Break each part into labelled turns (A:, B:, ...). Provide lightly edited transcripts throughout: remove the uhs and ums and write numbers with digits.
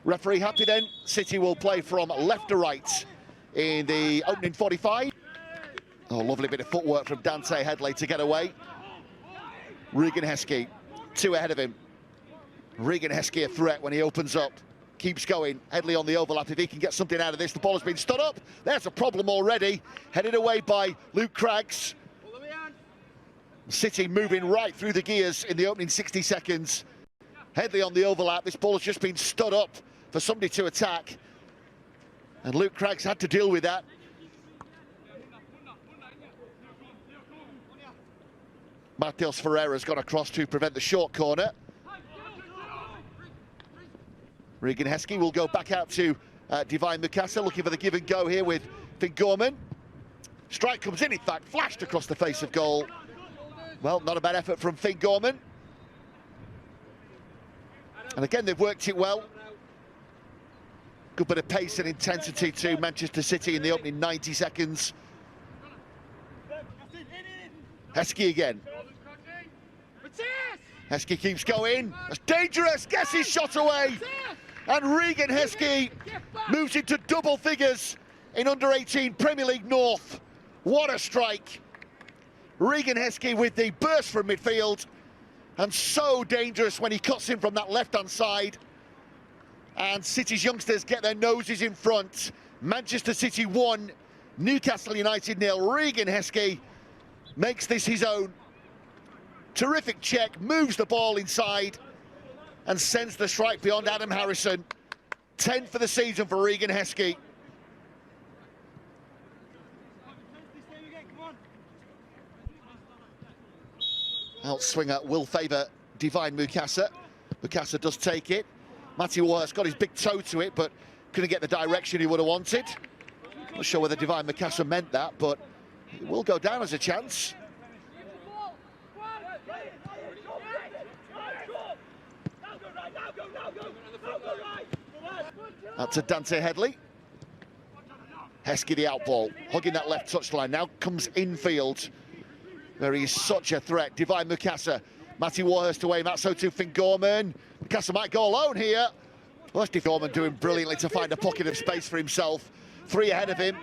A: Referee happy then. City will play from left to right in the opening 45. Oh, lovely bit of footwork from Dante Headley to get away. Regan Heskey, 2 ahead of him. Regan Heskey a threat when he opens up. Keeps going. Headley on the overlap. If he can get something out of this, the ball has been stood up. There's a problem already. Headed away by Luke Craggs. City moving right through the gears in the opening 60 seconds. Headley on the overlap. This ball has just been stood up for somebody to attack. And Luke Craggs had to deal with that. Mateus Ferreira's gone across to prevent the short corner. Regan Heskey will go back out to Divine Mukasa, looking for the give and go here with Finn Gorman. Strike comes in fact, flashed across the face of goal. Well, not a bad effort from Finn Gorman. And again, they've worked it well. Good bit of pace and intensity to Manchester City in the opening 90 seconds. Heskey again. Heskey keeps going. That's dangerous. Gets his shot away. And Regan Heskey moves into double figures in under-18 Premier League North. What a strike. Regan Heskey with the burst from midfield. And so dangerous when he cuts in from that left-hand side. And City's youngsters get their noses in front. Manchester City 1, Newcastle United 0. Regan Heskey makes this his own. Terrific check, moves the ball inside and sends the strike beyond Adam Harrison. 10 for the season for Regan Heskey. Outswinger will favour Divine Mukasa. Mukasa does take it. Matty Warhurst got his big toe to it, but couldn't get the direction he would have wanted. Not sure whether Divine Mukasa meant that, but it will go down as a chance. Out to Dante Headley. Heskey the outball, hugging that left touchline. Now comes infield, where he is such a threat. Divine Mukasa, Matty Warhurst away, Matso to Finn Gorman. Mukasa might go alone here. Well, that's Gorman doing brilliantly to find a pocket of space for himself. 3 ahead of him.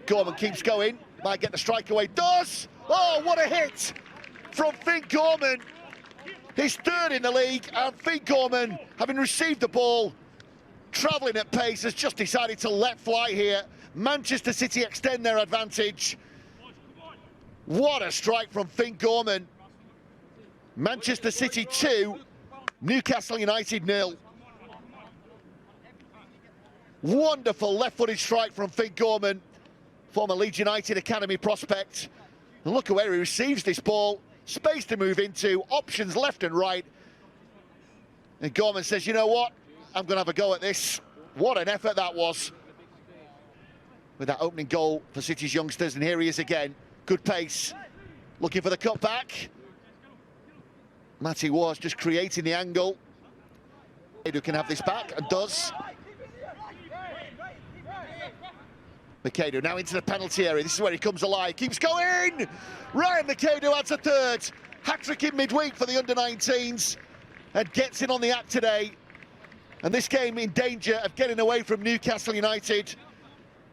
A: Gorman keeps going, might get the strike away, does! Oh, what a hit from Finn Gorman. His 3rd in the league, and Finn Gorman, having received the ball, travelling at pace, has just decided to let fly here. Manchester City extend their advantage. What a strike from Finn Gorman. Manchester City 2, Newcastle United 0. Wonderful left-footed strike from Finn Gorman, former Leeds United Academy prospect. And look at where he receives this ball. Space to move into, options left and right. And Gorman says, you know what? I'm going to have a go at this. What an effort that was. With that opening goal for City's youngsters. And here he is again. Good pace. Looking for the cutback. Matty was just creating the angle. Who can have this back, and does. McAdoo now into the penalty area. This is where he comes alive. Keeps going! Ryan McAdoo adds a 3rd. Hat-trick in midweek for the under-19s. And gets in on the act today. And this game in danger of getting away from Newcastle United.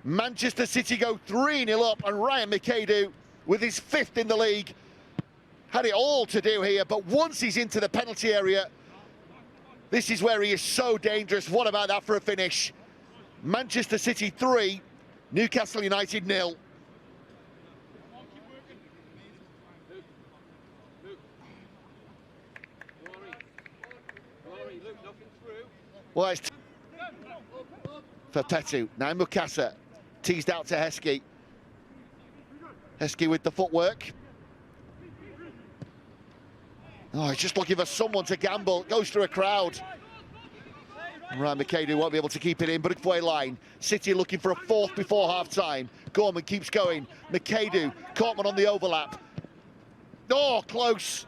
A: Manchester City go 3-0 up, and Ryan McAdoo, with his 5th in the league, had it all to do here. But once he's into the penalty area, this is where he is so dangerous. What about that for a finish? Manchester City 3, Newcastle United 0. Well, it's for Petu. Now Mukasa teased out to Heskey. Heskey with the footwork. Oh, he's just looking for someone to gamble. Goes through a crowd. Ryan McAdoo won't be able to keep it in, but halfway line. City looking for a 4th before half-time. Gorman keeps going. McAdoo, Cortman on the overlap. Oh, close.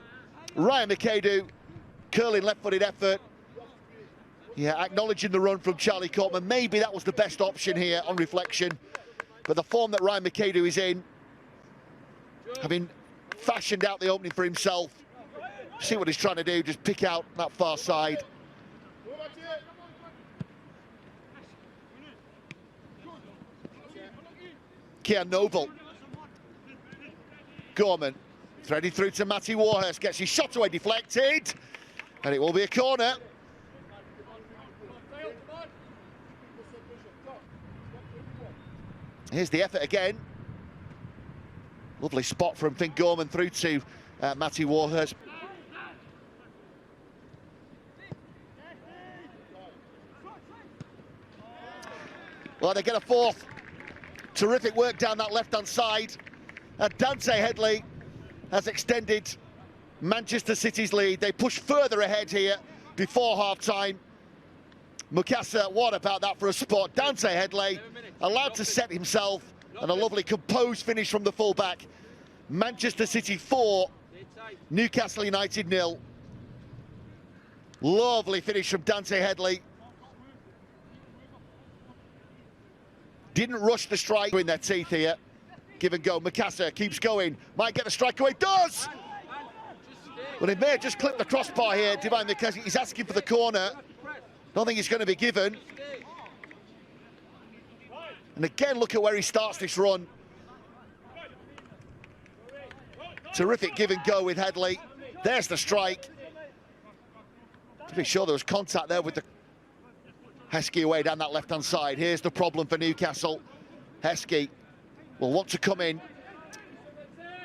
A: Ryan McAdoo, curling left-footed effort. Yeah, acknowledging the run from Charlie Cortman. Maybe that was the best option here on reflection. But the form that Ryan McAdoo is in, having fashioned out the opening for himself, see what he's trying to do, just pick out that far side. Kian Noble. Gorman threading through to Matty Warhurst, gets his shot away deflected, and it will be a corner. Here's the effort again. Lovely spot from Finn Gorman through to Matty Warhurst. Well, they get a fourth. Terrific work down that left-hand side. Dante Headley has extended Manchester City's lead. They push further ahead here before half-time. Mukasa, what about that for a spot? Dante Headley allowed to set himself, and a lovely composed finish from the fullback. Manchester City 4, Newcastle United 0. Lovely finish from Dante Headley. Didn't rush the strike in their teeth here. Give and go. Mukasa keeps going. Might get the strike away. Does! Well, it may have just clipped the crossbar here. Divine Mukasa, he's asking for the corner. Don't think it's going to be given. And again, look at where he starts this run. Terrific give and go with Headley. There's the strike. To be sure, there was contact there with the Heskey away down that left-hand side. Here's the problem for Newcastle. Heskey will want to come in.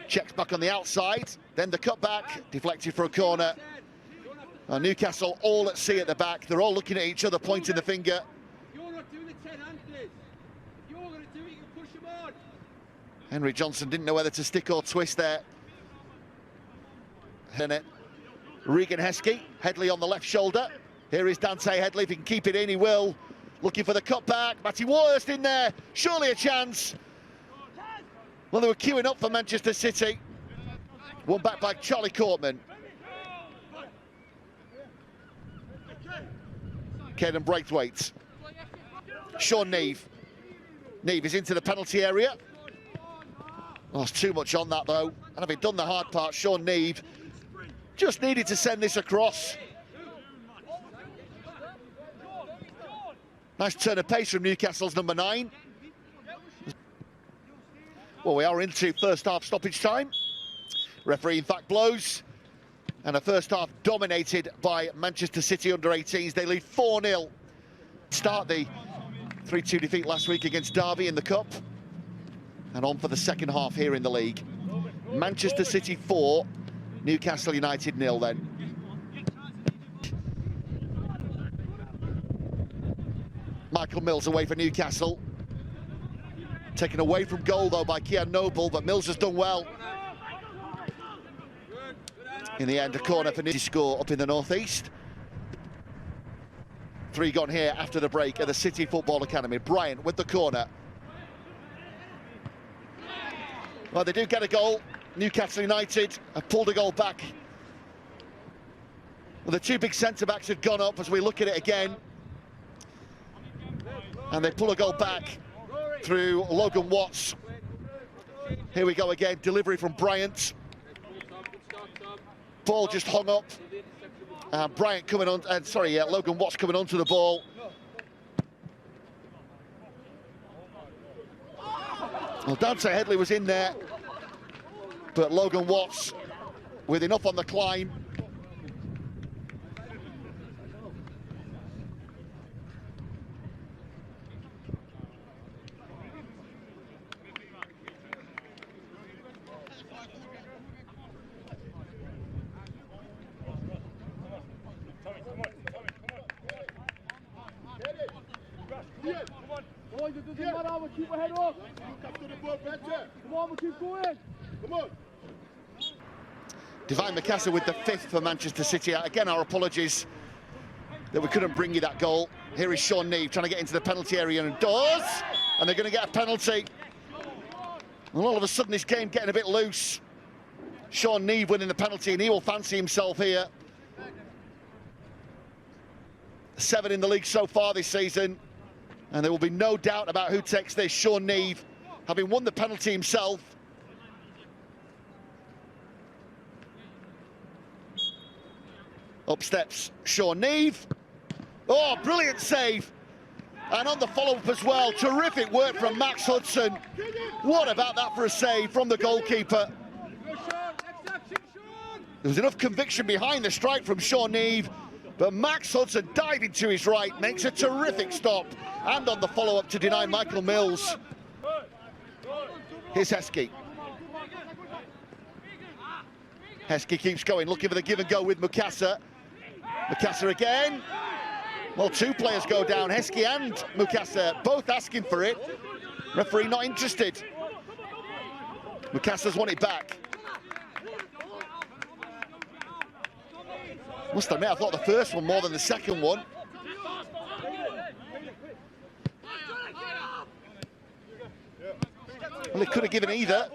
A: Checks back on the outside. Then the cutback, deflected for a corner. Newcastle all at sea at the back. They're all looking at each other, pointing the finger.
B: You're not doing the 10 handers. If you're going to do it, you can push them on.
A: Henry Johnson didn't know whether to stick or twist there. Regan Heskey, Headley on the left shoulder. Here is Dante Headley. If he can keep it in, he will. Looking for the cutback. Matty Warhurst in there. Surely a chance. Well, they were queuing up for Manchester City. One back by Charlie Courtman. Caden Braithwaite. Sean Neve. Neve is into the penalty area. Oh, it's too much on that, though. And having done the hard part, Sean Neve just needed to send this across. Nice turn of pace from Newcastle's number 9. Well, we are into first half stoppage time. Referee, in fact, blows. And a first half dominated by Manchester City under-18s. They lead 4-0. Start the 3-2 defeat last week against Derby in the Cup. And on for the second half here in the league. Manchester City 4, Newcastle United 0 then. Michael Mills away for Newcastle. Taken away from goal, though, by Kian Noble, but Mills has done well. In the end, a corner for Newcastle score up in the northeast. 3 gone here after the break at the City Football Academy. Bryant with the corner. Well, they do get a goal. Newcastle United have pulled a goal back. Well, the 2 big centre-backs have gone up as we look at it again. And they pull a goal back through Logan Watts. Here we go again, delivery from Bryant. Ball just hung up. Bryant coming on, Logan Watts coming onto the ball. Well, Dante Headley was in there, but Logan Watts with enough on the climb.
B: Keep your head up. Come on, we'll keep going. Come on.
A: Divine Mukasa with the 5th for Manchester City. Again, our apologies that we couldn't bring you that goal. Here is Sean Neve trying to get into the penalty area, and does. And they're going to get a penalty. And all of a sudden, this game getting a bit loose. Sean Neve winning the penalty, and he will fancy himself here. 7 in the league so far this season. And there will be no doubt about who takes this. Sean Neve, having won the penalty himself. Up steps Sean Neve. Oh, brilliant save And on the follow-up as well, terrific work from Max Hudson. What about that for a save from the goalkeeper? There was enough conviction behind the strike from Sean Neve, but Max Hudson diving to his right, makes a terrific stop, and on the follow-up to deny Michael Mills. Here's Heskey. Heskey keeps going, looking for the give and go with Mukasa. Mukasa again. Well, two players go down, Heskey and Mukasa, both asking for it. Referee not interested. Mukasa's won it back. Must admit, I thought the first one more than the second one. Well, they could have given either.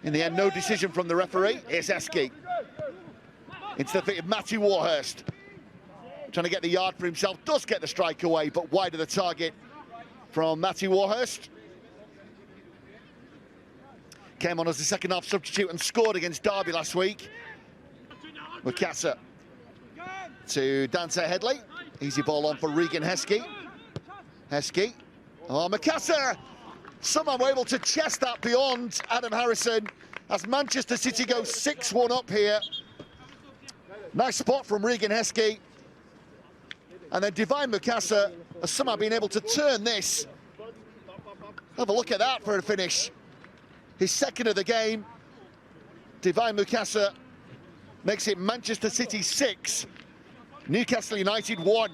A: In the end, no decision from the referee. Here's Heskey. Into the feet of Matty Warhurst. Trying to get the yard for himself. Does get the strike away, but wide of the target from Matty Warhurst. Came on as the second half substitute and scored against Derby last week. Mukasa to Dante Headley. Easy ball on for Regan Heskey. Heskey. Oh, Mukasa! Somehow able to chest that beyond Adam Harrison as Manchester City go 6-1 up here. Nice spot from Regan Heskey. And then Divine Mukasa has somehow been able to turn this. Have a look at that for a finish. His second of the game. Divine Mukasa makes it Manchester City 6, Newcastle United 1.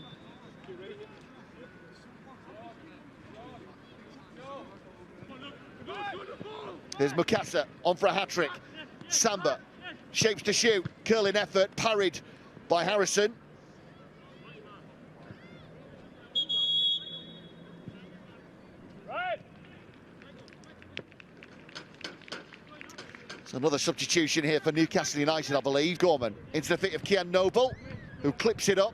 A: Here's Mukasa on for a hat-trick. Samba shapes to shoot, curling effort, parried by Harrison. So another substitution here for Newcastle United, I believe. Gorman into the feet of Kian Noble, who clips it up.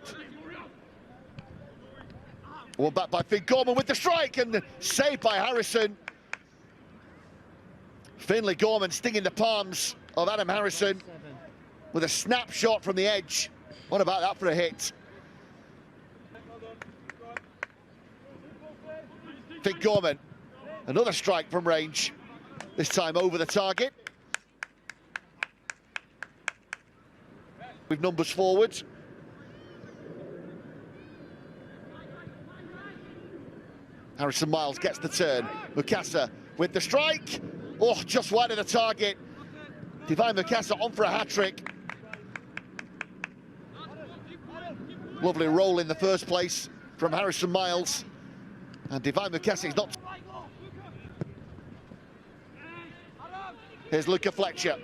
A: One back by Finn Gorman with the strike and saved by Harrison. Finlay Gorman stinging the palms of Adam Harrison with a snapshot from the edge. What about that for a hit? Finn Gorman, another strike from range, this time over the target. With numbers forward. Harrison Miles gets the turn. Mukasa with the strike. Oh, just wide of the target. Divine Mukasa on for a hat-trick. Lovely roll in the first place from Harrison Miles. And Divine Mukasa is not... Here's Luca Fletcher.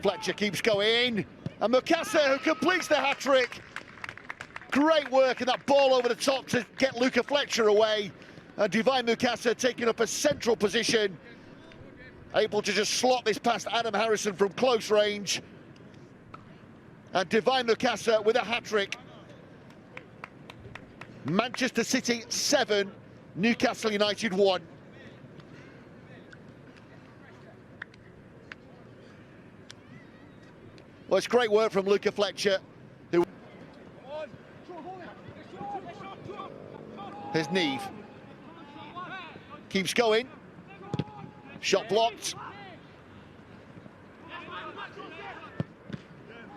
A: Fletcher keeps going. And Mukasa, who completes the hat-trick. Great work, and that ball over the top to get Luca Fletcher away. And Divine Mukasa taking up a central position, able to just slot this past Adam Harrison from close range. And Divine Mukasa with a hat-trick. Manchester City 7, Newcastle United 1. Well, it's great work from Luca Fletcher, who... Here's Neve. Keeps going. Shot blocked.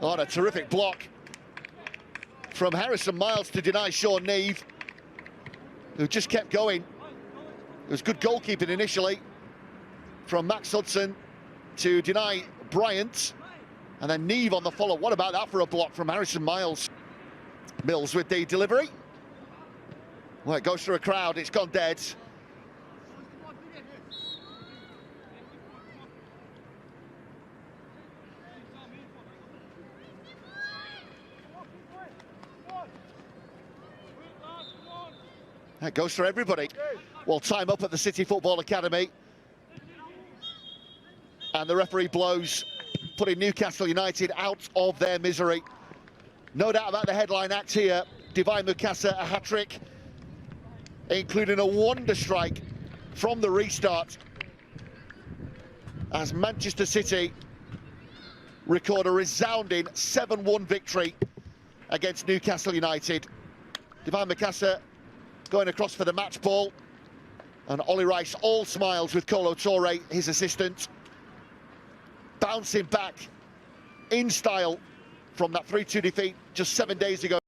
A: Oh, and a terrific block from Harrison Miles to deny Sean Neve, who just kept going. It was good goalkeeping initially from Max Hudson to deny Bryant. And then Neve on the follow. What about that for a block from Harrison Miles? Mills with the delivery. Well, it goes through a crowd. It's gone dead. That goes for everybody. Well, time up at the City Football Academy. And the referee blows, putting Newcastle United out of their misery. No doubt about the headline act here. Divine Mukasa, a hat-trick, including a wonder strike from the restart, as Manchester City record a resounding 7-1 victory against Newcastle United. Divine Mikasa going across for the match ball. And Ollie Rice all smiles with Kolo Toure, his assistant. Bouncing back in style from that 3-2 defeat just 7 days ago.